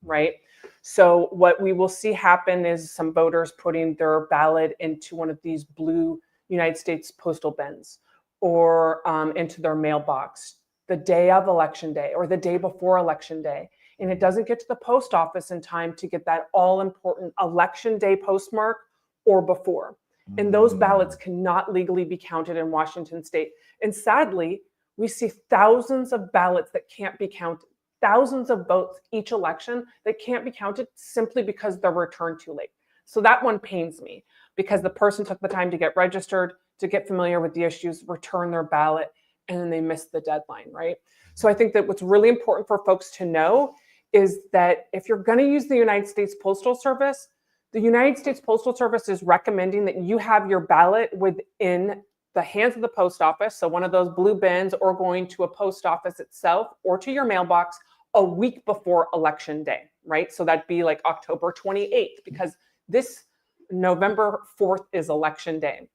right? So what we will see happen is some voters putting their ballot into one of these blue United States postal bins or into their mailbox the day of election day or the day before election day. And it doesn't get to the post office in time to get that all important election day postmark or before. And those ballots cannot legally be counted in Washington state. And sadly, we see thousands of ballots that can't be counted, thousands of votes each election that can't be counted simply because they're returned too late. So that one pains me because the person took the time to get registered, to get familiar with the issues, return their ballot, and then they missed the deadline, right? So I think that what's really important for folks to know is that if you're going to use the United States Postal Service, the United States Postal Service is recommending that you have your ballot within the hands of the post office, so one of those blue bins, or going to a post office itself or to your mailbox a week before election day, right? So that'd be like October 28th, because this November 4th is election day.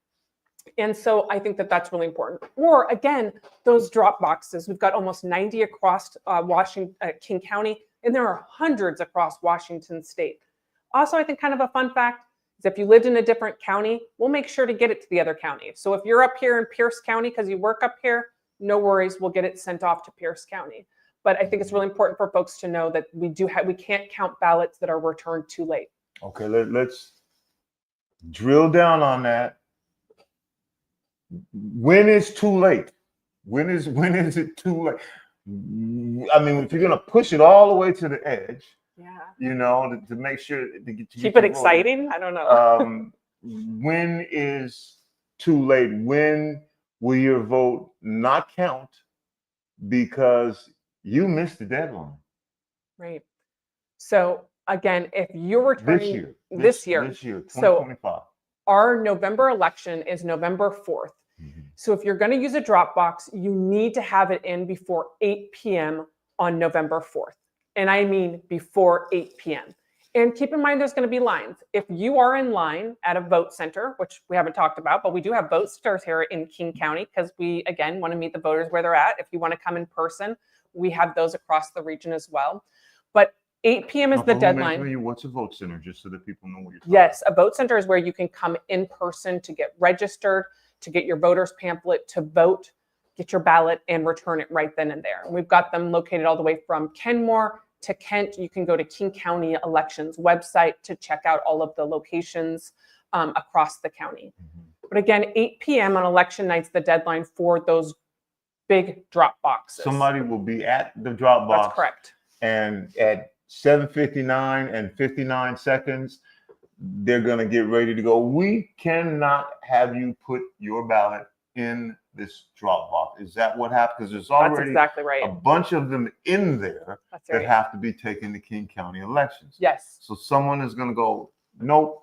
And so I think that that's really important. Or again, those drop boxes. We've got almost 90 across King County, and there are hundreds across Washington state. Also, I think kind of a fun fact is if you lived in a different county, we'll make sure to get it to the other county. So if you're up here in Pierce County because you work up here, no worries, we'll get it sent off to Pierce County. But I think it's really important for folks to know that we can't count ballots that are returned too late. Okay, let's drill down on that. When is too late? When is it too late? I mean, if you're gonna push it all the way to the edge, to make sure to keep it exciting. I don't know. When is too late? When will your vote not count because you missed the deadline? Right. So again, if you're returning this year, 2025. So our November election is November 4th. So if you're going to use a drop box, you need to have it in before 8 p.m. on November 4th. And I mean before 8 p.m. And keep in mind, there's going to be lines. If you are in line at a vote center, which we haven't talked about, but we do have vote centers here in King County because we, again, want to meet the voters where they're at. If you want to come in person, we have those across the region as well. But 8 p.m. is the deadline. What's a vote center, just so that people know what you're talking Yes, a vote center is where you can come in person to get registered, to get your voter's pamphlet, to vote, get your ballot, and return it right then and there. And we've got them located all the way from Kenmore to Kent. You can go to King County Elections website to check out all of the locations across the county. But again, 8 p.m. on election night's the deadline for those big drop boxes. Somebody will be at the drop box. That's correct. And at 7:59 and 59 seconds, they're going to get ready to go. We cannot have you put your ballot in this drop box. Is that what happened? Because there's already exactly right. a bunch of them in there that have to be taken to King County elections. Yes. So someone is going to go, nope.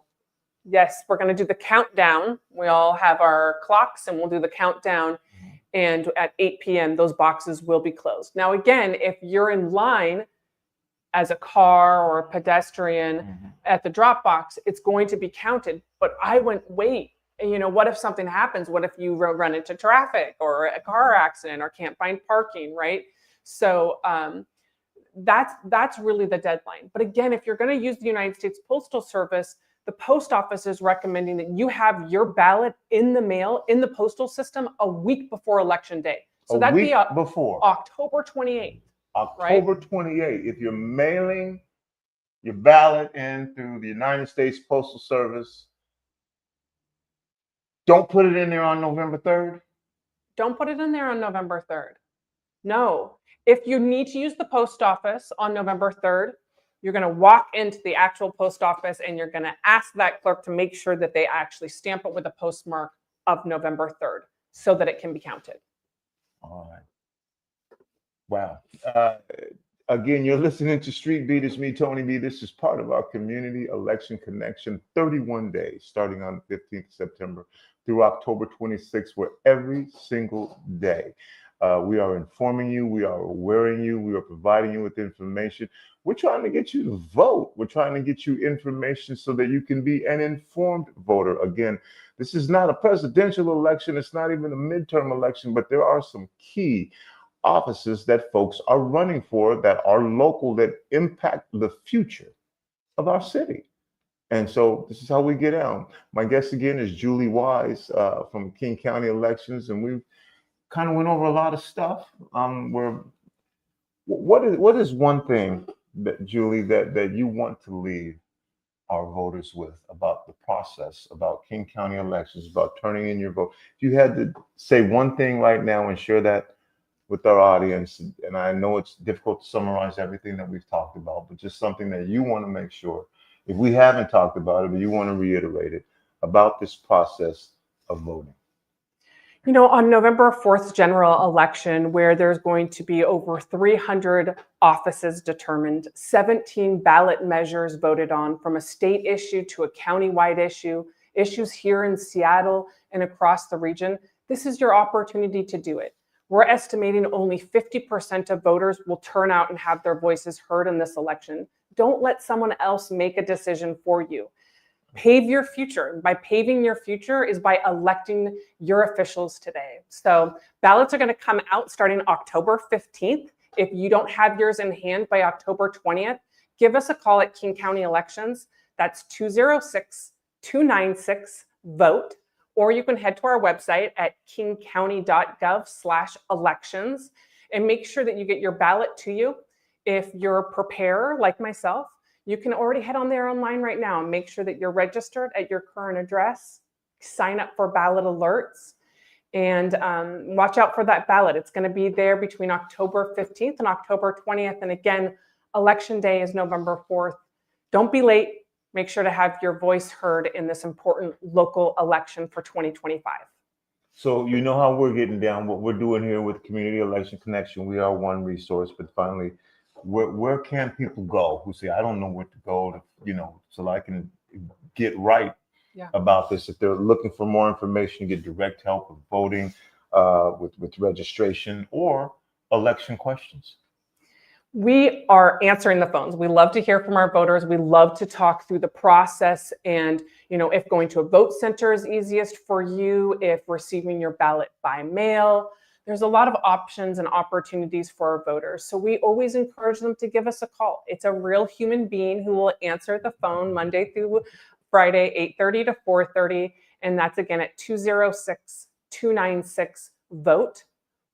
Yes, we're going to do the countdown. We all have our clocks and we'll do the countdown. And at 8 p.m., those boxes will be closed. Now, again, if you're in line as a car or a pedestrian at the drop box, it's going to be counted. But I went, wait, what if something happens? What if you run into traffic or a car accident or can't find parking, right? So that's really the deadline. But again, if you're going to use the United States Postal Service, the post office is recommending that you have your ballot in the mail, in the postal system, a week before election day. So that'd be before October 28th. October 28th. If you're mailing your ballot in through the United States Postal Service, don't put it in there on November 3rd. Don't put it in there on November 3rd. No. If you need to use the post office on November 3rd, you're going to walk into the actual post office and you're going to ask that clerk to make sure that they actually stamp it with a postmark of November 3rd so that it can be counted. All right. Wow. Again, you're listening to Street Beat. It's me, Tony B. This is part of our Community Election Connection, 31 days, starting on the 15th of September through October 26th, where every single day We are informing you. We are awareing you. We are providing you with information. We're trying to get you to vote. We're trying to get you information so that you can be an informed voter. Again, this is not a presidential election. It's not even a midterm election, but there are some key offices that folks are running for that are local, that impact the future of our city. And so this is how we get down. My guest again is Julie Wise from King County Elections, and we kind of went over a lot of stuff. What is one thing that, Julie, that you want to leave our voters with about the process, about King County elections, about turning in your vote? If you had to say one thing right now and share that with our audience, and I know it's difficult to summarize everything that we've talked about, but just something that you want to make sure, if we haven't talked about it, but you want to reiterate it, about this process of voting. You know, on November 4th general election, where there's going to be over 300 offices determined, 17 ballot measures voted on, from a state issue to a county-wide issue, issues here in Seattle and across the region, this is your opportunity to do it. We're estimating only 50% of voters will turn out and have their voices heard in this election. Don't let someone else make a decision for you. Pave your future. By paving your future is by electing your officials today. So ballots are going to come out starting October 15th. If you don't have yours in hand by October 20th, give us a call at King County Elections. That's 206-296-VOTE. Or you can head to our website at kingcounty.gov/elections and make sure that you get your ballot to you. If you're a preparer like myself, you can already head on there online right now and make sure that you're registered at your current address, sign up for ballot alerts, and watch out for that ballot. It's going to be there between October 15th and October 20th. And again, Election Day is November 4th. Don't be late. Make sure to have your voice heard in this important local election for 2025. So you know how we're getting down, what we're doing here with Community Election Connection. We are one resource, but finally, where can people go who say, I don't know where to go to, so I can get right about this? If they're looking for more information, get direct help with voting, with registration or election questions. We are answering the phones. We love to hear from our voters. We love to talk through the process and, if going to a vote center is easiest for you, if receiving your ballot by mail. There's a lot of options and opportunities for our voters. So we always encourage them to give us a call. It's a real human being who will answer the phone Monday through Friday, 8:30 to 4:30. And that's again at 206-296-VOTE.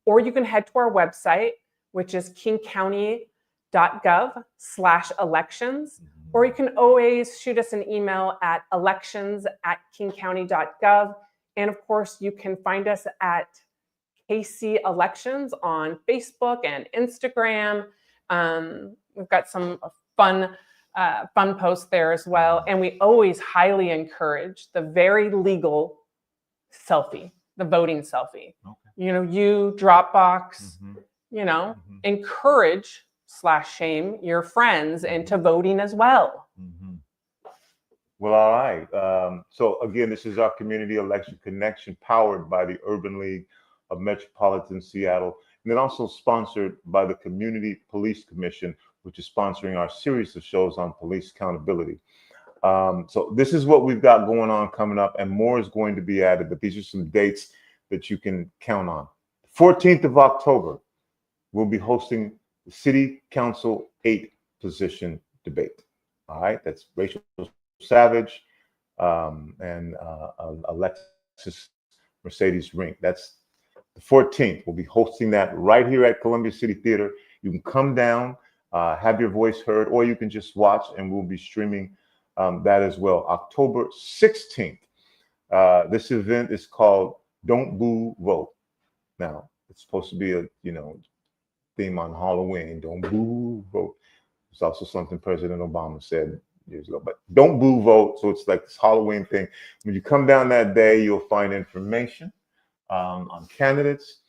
Or you can head to our website, which is kingcounty.gov/elections. Or you can always shoot us an email at elections@kingcounty.gov. And of course, you can find us at KC Elections on Facebook and Instagram. We've got some fun posts there as well. And we always highly encourage the very legal selfie, the voting selfie. Okay. You Dropbox, encourage/shame your friends into voting as well. Mm-hmm. Well, all right. So again, this is our Community Election Connection, powered by the Urban League of Metropolitan Seattle, and then also sponsored by the Community Police Commission, which is sponsoring our series of shows on police accountability. So this is what we've got going on coming up, and more is going to be added, but these are some dates that you can count on. 14th of October, we'll be hosting the City Council 8 position debate. All right, that's Rachel Savage and Alexis Mercedes Rink. That's the 14th. We'll be hosting that right here at Columbia City Theater. You can come down, have your voice heard, or you can just watch, and we'll be streaming that as well. October 16th, this event is called Don't Boo Vote. Now, it's supposed to be a theme on Halloween. Don't boo vote. It's also something President Obama said years ago, but don't boo vote. So it's like this Halloween thing. When you come down that day, you'll find information on candidates,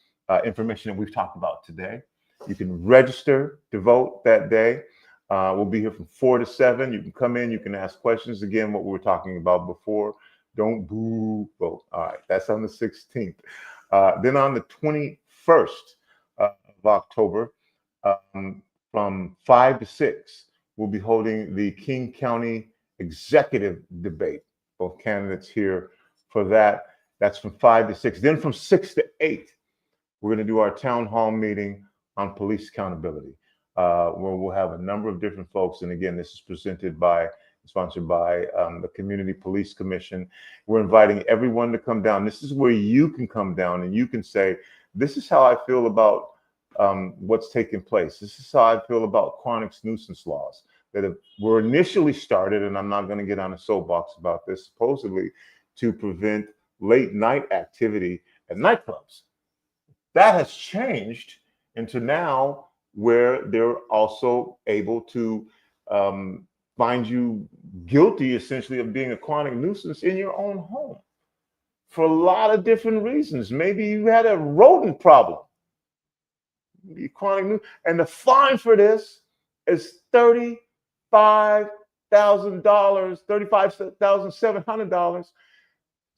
information that we've talked about today. You can register to vote that day. We'll be here from 4 to 7. You can come in, you can ask questions. Again, what we were talking about before. Don't boo vote. All right, that's on the 16th. Then on the 21st, of October, from 5 to 6, we'll be holding the King County Executive Debate. Both candidates here for that. That's from 5 to 6. Then from 6 to 8, we're going to do our town hall meeting on police accountability, where we'll have a number of different folks. And again, this is sponsored by the Community Police Commission. We're inviting everyone to come down. This is where you can come down and you can say, this is how I feel about what's taking place. This is how I feel about chronic nuisance laws that were initially started, and I'm not going to get on a soapbox about this, supposedly to prevent late night activity at nightclubs. That has changed into now where they're also able to find you guilty, essentially, of being a chronic nuisance in your own home for a lot of different reasons. Maybe you had a rodent problem, and the fine for this is $35,700,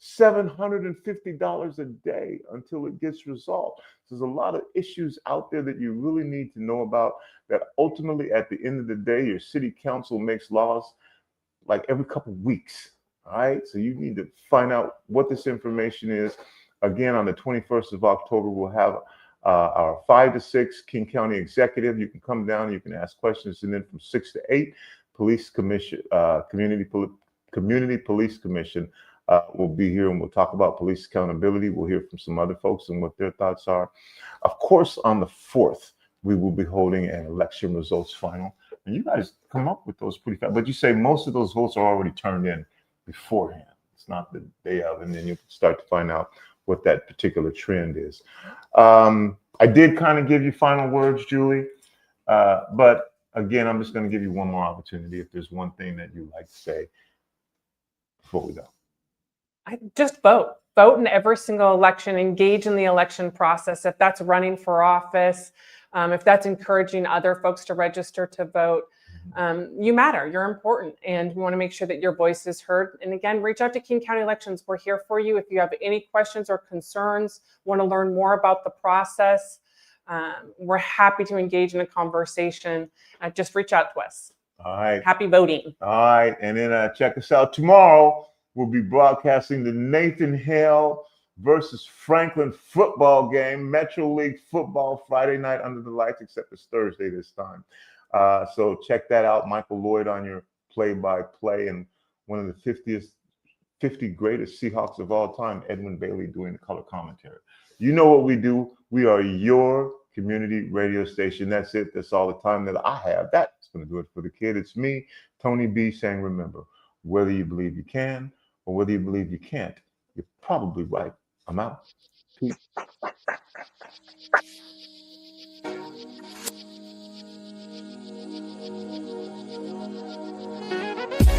$750 a day until it gets resolved. There's a lot of issues out there that you really need to know about, that ultimately at the end of the day, your city council makes laws like every couple of weeks. All right. So you need to find out what this information is. Again, on the 21st of October, we'll have our 5 to 6 King County Executive. You can come down, you can ask questions, and then from 6 to 8, Police Commission, Community Police Commission will be here, and we'll talk about police accountability. We'll hear from some other folks and what their thoughts are. Of course, on the 4th, we will be holding an election results final, and you guys come up with those pretty fast. But you say most of those votes are already turned in beforehand. It's not the day of, and then you can start to find out what that particular trend is. I did kind of give you final words, Julie, but again, I'm just going to give you one more opportunity if there's one thing that you'd like to say before we go. I just vote in every single election, engage in the election process. If that's running for office, if that's encouraging other folks to register to vote, you matter, you're important, and we want to make sure that your voice is heard. And again, reach out to King County Elections. We're here for you. If you have any questions or concerns, want to learn more about the process, we're happy to engage in a conversation. Just reach out to us. All right. Happy voting. All right. And then check us out tomorrow. We'll be broadcasting the Nathan Hale versus Franklin football game, Metro League football, Friday night under the lights, except it's Thursday this time. So check that out. Michael Lloyd on your play-by-play, and one of the 50 greatest Seahawks of all time, Edwin Bailey, doing the color commentary. You know what we do. We are your community radio station. That's it. That's all the time that I have. That's going to do it for the kid. It's me, Tony B, saying, remember, whether you believe you can or whether you believe you can't, you're probably right. I'm out. Peace.